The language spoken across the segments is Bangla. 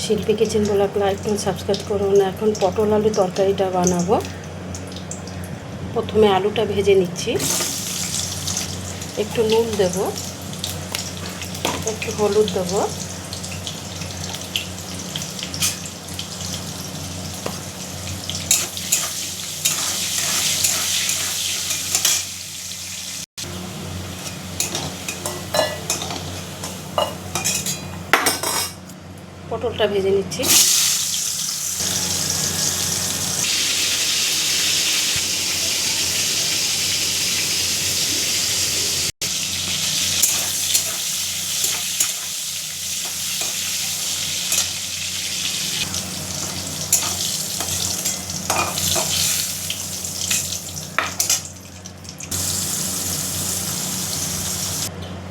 শিল্পী কিচেন ব্লগ লাইক করুন, সাবস্ক্রাইব করুন। এখন পটল আলু তরকারিটা বানাবো। প্রথমে আলুটা ভেজে নিচ্ছি। একটু নুন দেব, একটু হলুদ দেব, পটলটা ভেজে নিচ্ছি।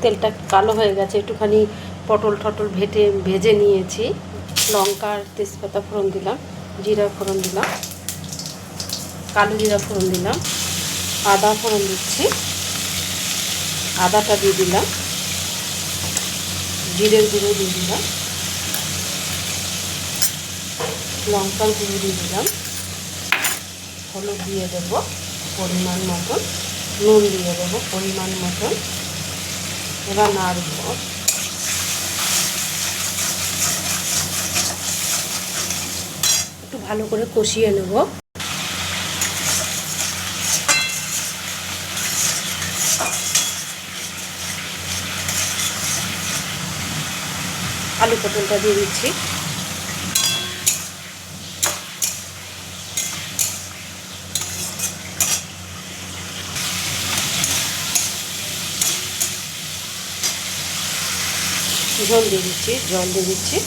তেলটা কালো হয়ে গেছে, একটুখানি পটল ভেজে নিয়েছি। লঙ্কা আর তেজপাতা ফোড়ন দিলাম, জিরা ফোড়ন দিলাম, কালো জিরা ফোড়ন দিলাম, আদা ফোড়ন দিচ্ছি। আদাটা দিয়ে দিলাম, জিরের গুঁড়ো দিয়ে দিলাম, লঙ্কার গুঁড়ো দিয়ে দিলাম, হলুদ দিয়ে দেবো পরিমাণ মতন, নুন দিয়ে দেবো পরিমাণ মতন। এবার নাড়ব, একটু ভালো করে কষিয়ে নেব। আলু পটলটা দিয়ে দিচ্ছি। জল দিয়ে দিচ্ছি।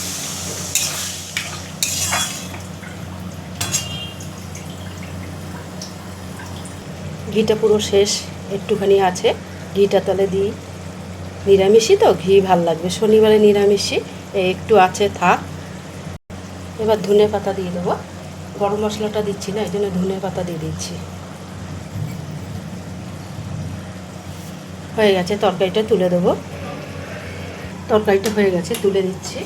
ঘিটা পুরো শেষ, একটুখানি আছে, ঘিটা তাহলে দিই। নিরামিষই তো, ঘি ভাল লাগবে, শনিবারে নিরামিষই, একটু আছে থাক। এবার ধনে পাতা দিয়ে দেবো। গরম মশলাটা দিচ্ছি না, এই জন্য ধনে পাতা দিয়ে দিচ্ছি। হয়ে গেছে, তরকারিটা তুলে দেবো। তরকারিটা হয়ে গেছে, তুলে দিচ্ছি।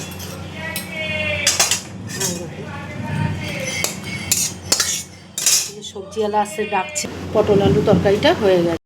সবজিওয়ালা আসছে, ডাকছে। পটল আলু তরকারিটা হয়ে গেছে।